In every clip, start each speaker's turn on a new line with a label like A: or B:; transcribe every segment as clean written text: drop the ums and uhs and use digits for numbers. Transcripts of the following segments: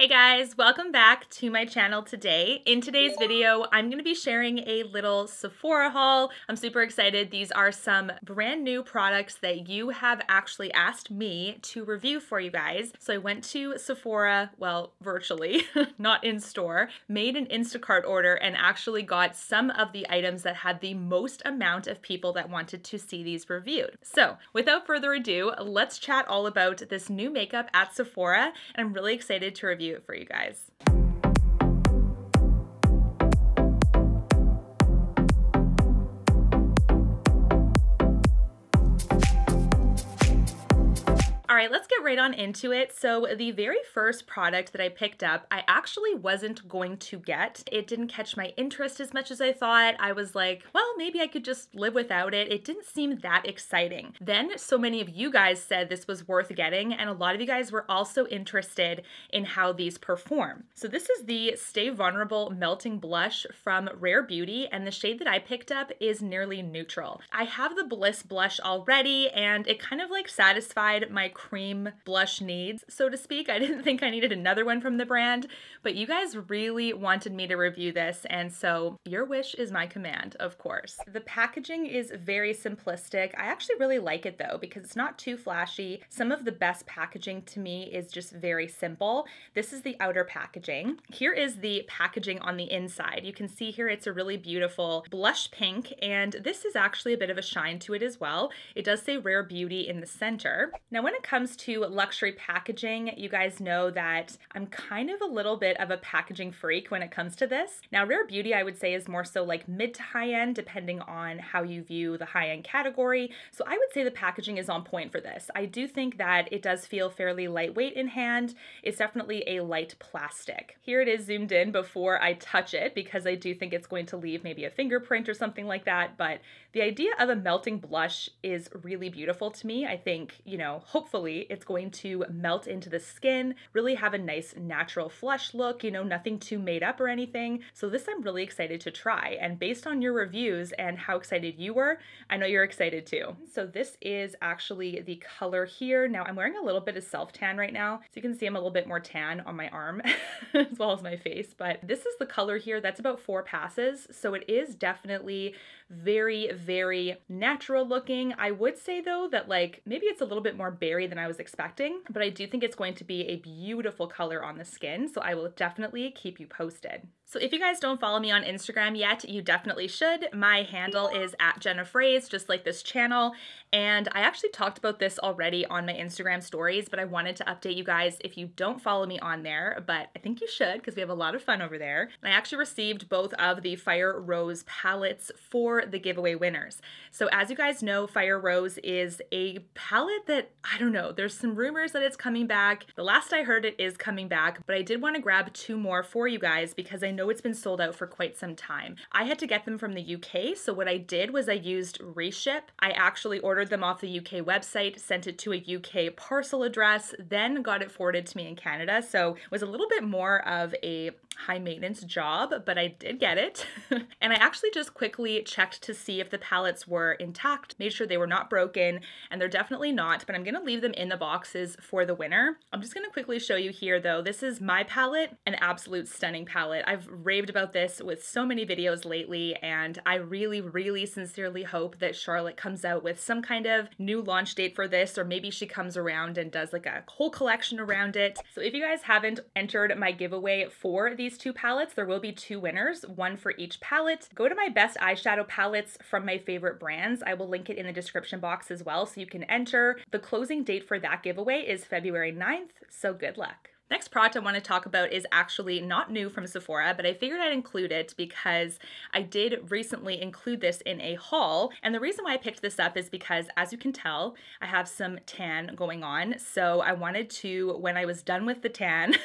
A: Hey guys, welcome back to my channel today. In today's video, I'm going to be sharing a little Sephora haul. I'm super excited. These are some brand new products that you have actually asked me to review for you guys. So I went to Sephora, well, virtually, not in store, made an Instacart order and actually got some of the items that had the most amount of people that wanted to see these reviewed. So without further ado, let's chat all about this new makeup at Sephora, and I'm really excited to review it for you guys. All right, let's get right on into it. So the very first product that I picked up, I actually wasn't going to get. It didn't catch my interest as much as I thought. I was like, well, maybe I could just live without it. It didn't seem that exciting. Then so many of you guys said this was worth getting, and a lot of you guys were also interested in how these perform. So this is the Stay Vulnerable Melting Blush from Rare Beauty, and the shade that I picked up is nearly neutral. I have the Bliss blush already, and it kind of like satisfied my cream blush needs, so to speak. I didn't think I needed another one from the brand, but you guys really wanted me to review this, and so your wish is my command, of course. The packaging is very simplistic. I actually really like it though, because it's not too flashy. Some of the best packaging to me is just very simple. This is the outer packaging. Here is the packaging on the inside. You can see here it's a really beautiful blush pink, and this is actually a bit of a shine to it as well. It does say Rare Beauty in the center. Now when it comes to luxury packaging, you guys know that I'm kind of a little bit of a packaging freak when it comes to this. Now Rare Beauty I would say is more so like mid to high end, depending on how you view the high end category. So I would say the packaging is on point for this. I do think that it does feel fairly lightweight in hand. It's definitely a light plastic. Here it is zoomed in before I touch it, because I do think it's going to leave maybe a fingerprint or something like that, but the idea of a melting blush is really beautiful to me. I think, you know, hopefully it's going to melt into the skin, really have a nice natural flush look, you know, nothing too made up or anything. So this I'm really excited to try. And based on your reviews and how excited you were, I know you're excited too. So this is actually the color here. Now I'm wearing a little bit of self-tan right now, so you can see I'm a little bit more tan on my arm as well as my face, but this is the color here. That's about 4 passes. So it is definitely very, very natural looking. I would say though that like maybe it's a little bit more berry than I was expecting, but I do think it's going to be a beautiful color on the skin, so I will definitely keep you posted. So if you guys don't follow me on Instagram yet, you definitely should. My handle is @JennaPhrase, just like this channel, and I actually talked about this already on my Instagram stories, but I wanted to update you guys if you don't follow me on there, but I think you should because we have a lot of fun over there. And I actually received both of the Fire Rose palettes for the giveaway winners. So as you guys know, Fire Rose is a palette that, I don't know, there's some rumors that it's coming back. The last I heard it is coming back, but I did want to grab 2 more for you guys because I know it's been sold out for quite some time. I had to get them from the UK, so what I did was I used Reship. I actually ordered them off the UK website, sent it to a UK parcel address, then got it forwarded to me in Canada, so it was a little bit more of a high maintenance job, but I did get it. And I actually just quickly checked to see if the palettes were intact, made sure they were not broken, and they're definitely not, but I'm gonna leave them in the boxes for the winner. I'm just gonna quickly show you here though. This is my palette, an absolute stunning palette. I've raved about this with so many videos lately, and I really, really sincerely hope that Charlotte comes out with some kind of new launch date for this, or maybe she comes around and does like a whole collection around it. So if you guys haven't entered my giveaway for these 2 palettes, there will be 2 winners, 1 for each palette. Go to my best eyeshadow palettes from my favorite brands. I will link it in the description box as well so you can enter. The closing date for that giveaway is February 9th, so good luck. Next product I want to talk about is actually not new from Sephora, but I figured I'd include it because I did recently include this in a haul. And the reason why I picked this up is because, as you can tell, I have some tan going on. So I wanted to, when I was done with the tan,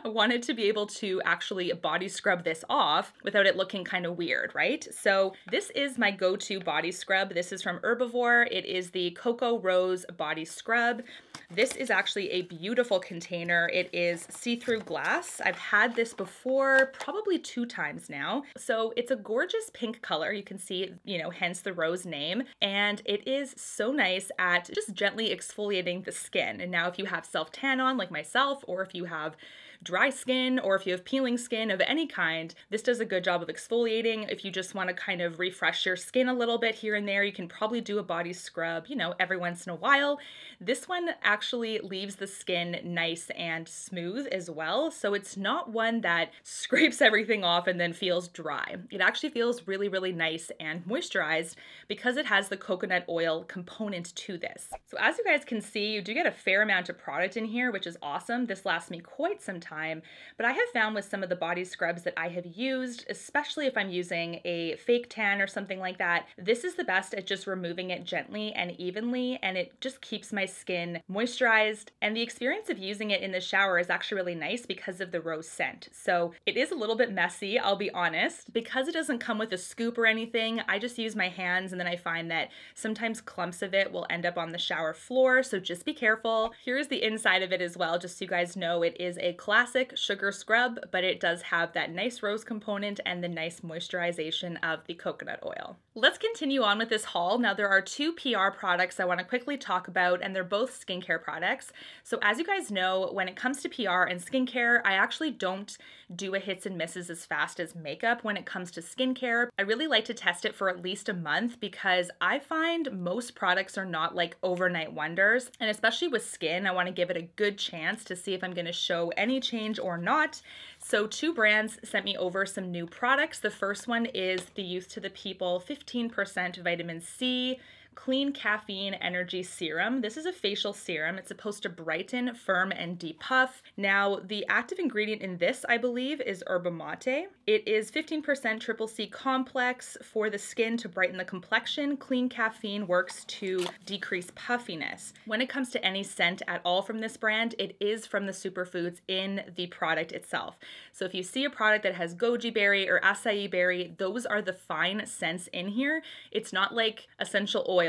A: I wanted to be able to actually body scrub this off without it looking kind of weird, right? So this is my go-to body scrub. This is from Herbivore. It is the Coco Rose Body Scrub. This is actually a beautiful container. It is see-through glass. I've had this before, probably 2 times now. So it's a gorgeous pink color. You can see, you know, hence the rose name. And it is so nice at just gently exfoliating the skin. And now if you have self-tan on like myself, or if you have dry skin or if you have peeling skin of any kind, this does a good job of exfoliating. If you just want to kind of refresh your skin a little bit here and there, you can probably do a body scrub, you know, every once in a while. This one actually leaves the skin nice and smooth as well. So it's not one that scrapes everything off and then feels dry. It actually feels really, really nice and moisturized because it has the coconut oil component to this. So as you guys can see, you do get a fair amount of product in here, which is awesome. This lasts me quite some time, but I have found with some of the body scrubs that I have used, especially if I'm using a fake tan or something like that, this is the best at just removing it gently and evenly, and it just keeps my skin moisturized. And the experience of using it in the shower is actually really nice because of the rose scent. So it is a little bit messy, I'll be honest. Because it doesn't come with a scoop or anything, I just use my hands, and then I find that sometimes clumps of it will end up on the shower floor, so just be careful. Here's the inside of it as well, just so you guys know it is a classic sugar scrub, but it does have that nice rose component and the nice moisturization of the coconut oil. Let's continue on with this haul. Now there are two PR products I want to quickly talk about, and they're both skincare products. So as you guys know, when it comes to PR and skincare, I actually don't do a hits and misses as fast as makeup when it comes to skincare. I really like to test it for at least a month because I find most products are not like overnight wonders. And especially with skin, I want to give it a good chance to see if I'm going to show any change or not. So two brands sent me over some new products. The first one is the Youth to the People 15% vitamin C Clean Caffeine Energy Serum. This is a facial serum. It's supposed to brighten, firm, and depuff. Now, the active ingredient in this, I believe, is yerba mate. It is 15% triple C complex for the skin to brighten the complexion. Clean caffeine works to decrease puffiness. When it comes to any scent at all from this brand, it is from the superfoods in the product itself. So if you see a product that has goji berry or acai berry, those are the fine scents in here. It's not like essential oil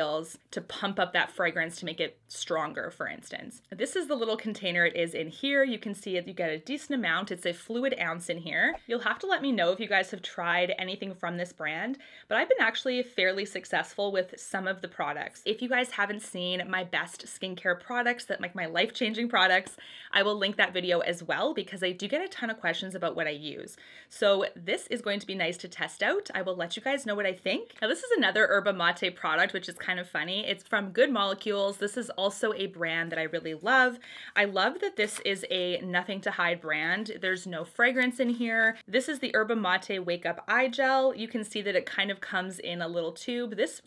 A: to pump up that fragrance to make it stronger, for instance. This is the little container it is in here. You can see it, you get a decent amount. It's a fluid ounce in here. You'll have to let me know if you guys have tried anything from this brand, but I've been actually fairly successful with some of the products. If you guys haven't seen my best skincare products, that like my life-changing products, I will link that video as well because I do get a ton of questions about what I use. So this is going to be nice to test out. I will let you guys know what I think. Now this is another yerba mate product, which is kind of funny. It's from Good Molecules. This is also a brand that I really love. I love that this is a nothing to hide brand. There's no fragrance in here. This is the Yerba Mate Wake Up Eye Gel. You can see that it kind of comes in a little tube. This,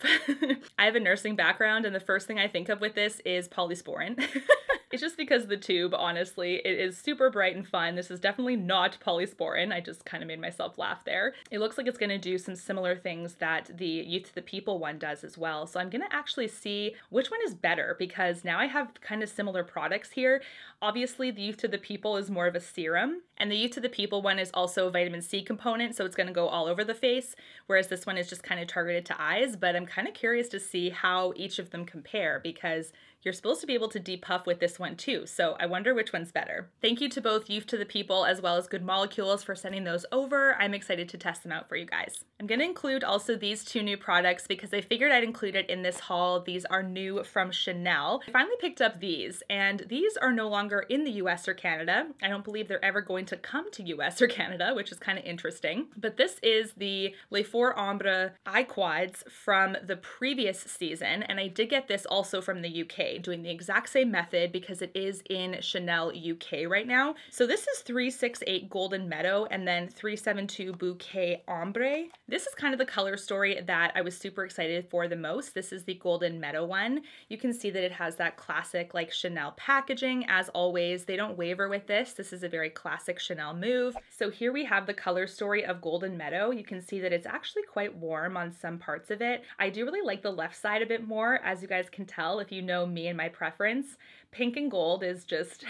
A: I have a nursing background, and the first thing I think of with this is polysporin. It's just because the tube, honestly, it is super bright and fun. This is definitely not polysporin. I just kind of made myself laugh there. It looks like it's going to do some similar things that the Youth to the People one does as well. So I'm going to actually see which one is better because now I have kind of similar products here. Obviously, the Youth to the People is more of a serum, and the Youth to the People one is also a vitamin C component, so it's going to go all over the face, whereas this one is just kind of targeted to eyes. But I'm kind of curious to see how each of them compare because you're supposed to be able to depuff with this one too, so I wonder which one's better. Thank you to both Youth to the People as well as Good Molecules for sending those over. I'm excited to test them out for you guys. I'm going to include also these two new products because I figured I'd include it in this haul. These are new from Chanel. I finally picked up these, and these are no longer in the US or Canada. I don't believe they're ever going to come to US or Canada, which is kind of interesting. But this is the Les Four Ambre Eye Quads from the previous season, and I did get this also from the UK, doing the exact same method because it is in Chanel UK right now. So this is 368 Golden Meadow and then 372 Bouquet Ambre. This is kind of the color story that I was super excited for the most. This is the Golden Meadow one. You can see that it has that classic like Chanel packaging. As always, they don't waver with this. This is a very classic Chanel move. So here we have the color story of Golden Meadow. You can see that it's actually quite warm on some parts of it. I do really like the left side a bit more, as you guys can tell if you know me and my preference. Pink and gold is just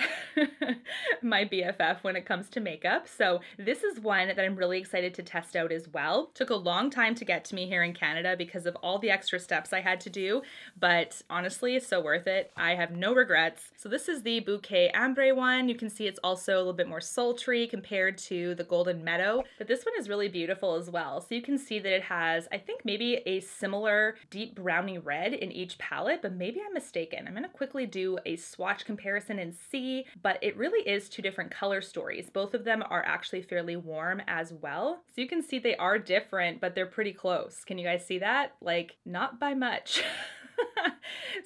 A: my BFF when it comes to makeup. So this is one that I'm really excited to test out as well. Took a long time to get to me here in Canada because of all the extra steps I had to do, but honestly, it's so worth it. I have no regrets. So this is the Bouquet Ambre one. You can see it's also a little bit more sultry compared to the Golden Meadow, but this one is really beautiful as well. So you can see that it has, I think maybe a similar deep brownie red in each palette, but maybe I'm mistaken. I'm gonna quickly do a swatch comparison and see, but it really is two different color stories. Both of them are actually fairly warm as well. So you can see they are different, but they're pretty close. Can you guys see that? Like, not by much.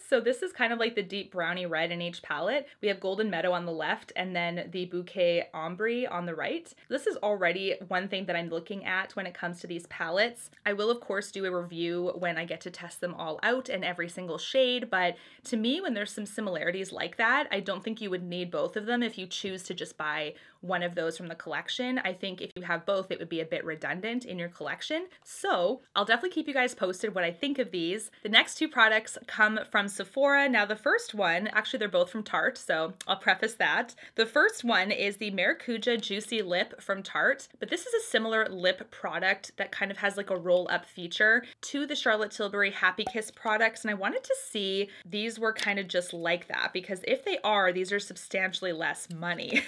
A: So this is kind of like the deep brownie red in each palette. We have Golden Meadow on the left and then the Bouquet Ambre on the right. This is already one thing that I'm looking at when it comes to these palettes. I will of course do a review when I get to test them all out and every single shade, but to me, when there's some similarities like that, I don't think you would need both of them if you choose to just buy one of those from the collection. I think if you have both, it would be a bit redundant in your collection. So I'll definitely keep you guys posted what I think of these. The next two products come from Sephora. Now the first one, actually they're both from Tarte, so I'll preface that. The first one is the Maracuja Juicy Lip from Tarte, but this is a similar lip product that kind of has like a roll-up feature to the Charlotte Tilbury Happikiss products, and I wanted to see these were kind of just like that, because if they are, these are substantially less money.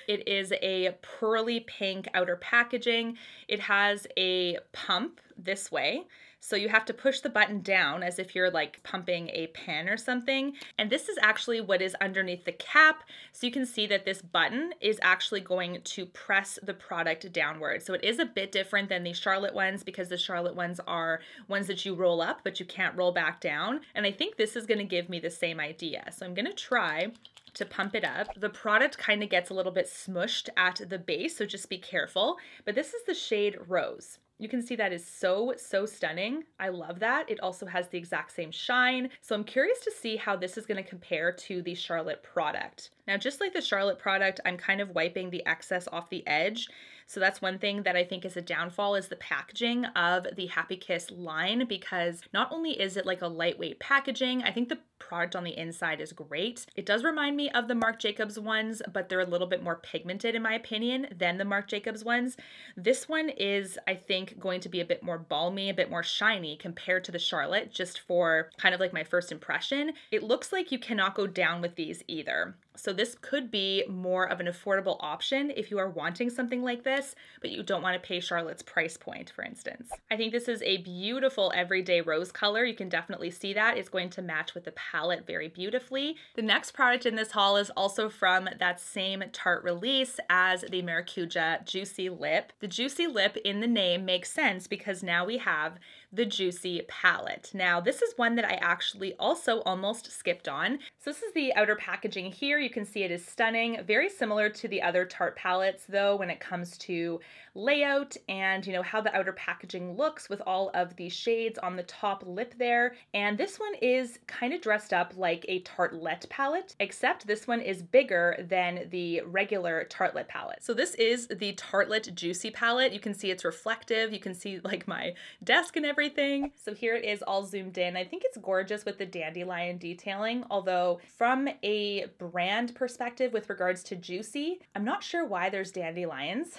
A: It is a pearly pink outer packaging. It has a pump this way. So you have to push the button down as if you're like pumping a pen or something. And this is actually what is underneath the cap. So you can see that this button is actually going to press the product downward. So it is a bit different than the Charlotte ones, because the Charlotte ones are ones that you roll up, but you can't roll back down. And I think this is going to give me the same idea. So I'm going to try to pump it up. The product kind of gets a little bit smushed at the base, so just be careful. But this is the shade Rose. You can see that is so stunning. I love that. It also has the exact same shine. So I'm curious to see how this is going to compare to the Charlotte product. Now, just like the Charlotte product, I'm kind of wiping the excess off the edge. So that's one thing that I think is a downfall, is the packaging of the Happikiss line, because not only is it like a lightweight packaging, I think the product on the inside is great. It does remind me of the Marc Jacobs ones, but they're a little bit more pigmented in my opinion than the Marc Jacobs ones. This one is, I think, going to be a bit more balmy, a bit more shiny compared to the Charlotte, just for kind of like my first impression. It looks like you cannot go down with these either. So this could be more of an affordable option if you are wanting something like this, but you don't want to pay Charlotte's price point, for instance. I think this is a beautiful everyday rose color. You can definitely see that. It's going to match with the palette very beautifully. The next product in this haul is also from that same Tarte release as the Maracuja Juicy Lip. The Juicy Lip in the name makes sense because now we have the Juicy palette. Now, this is one that I actually also almost skipped on. So this is the outer packaging here. You can see it is stunning. Very similar to the other Tarte palettes though when it comes to layout and, you know, how the outer packaging looks with all of the shades on the top lip there. And this one is kind of dressed up like a Tartelette palette, except this one is bigger than the regular Tartelette palette. So this is the Tartelette Juicy palette. You can see it's reflective. You can see like my desk and everything. So here it is all zoomed in. I think it's gorgeous with the dandelion detailing, although from a brand perspective with regards to Juicy, I'm not sure why there's dandelions.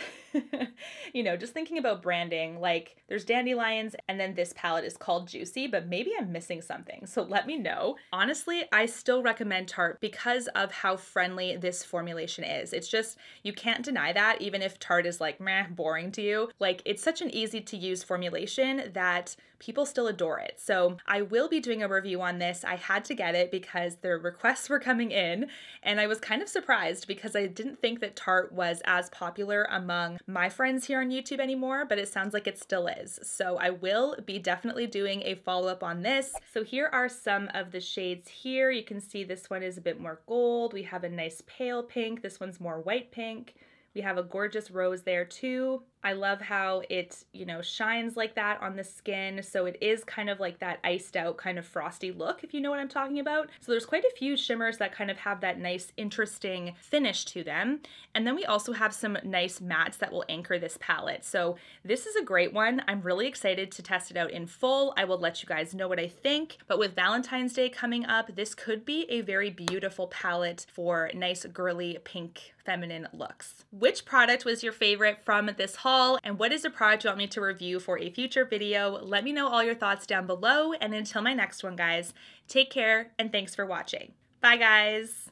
A: You know, just thinking about branding, like there's dandelions and then this palette is called Juicy, but maybe I'm missing something. So let me know. Honestly, I still recommend Tarte because of how friendly this formulation is. It's just, you can't deny that even if Tarte is like, meh, boring to you. Like it's such an easy to use formulation that people still adore it. So I will be doing a review on this. I had to get it because the requests were coming in and I was kind of surprised because I didn't think that Tarte was as popular among my friends here on YouTube anymore, but it sounds like it still is. So I will be definitely doing a follow-up on this. So here are some of the shades here. You can see this one is a bit more gold. We have a nice pale pink. This one's more white pink. We have a gorgeous rose there too. I love how it, you know, shines like that on the skin. So it is kind of like that iced out kind of frosty look, if you know what I'm talking about. So there's quite a few shimmers that kind of have that nice, interesting finish to them. And then we also have some nice mattes that will anchor this palette. So this is a great one. I'm really excited to test it out in full. I will let you guys know what I think. But with Valentine's Day coming up, this could be a very beautiful palette for nice, girly, pink, feminine looks. Which product was your favorite from this haul? And what is a product you want me to review for a future video? Let me know all your thoughts down below. And until my next one, guys, take care and thanks for watching. Bye, guys.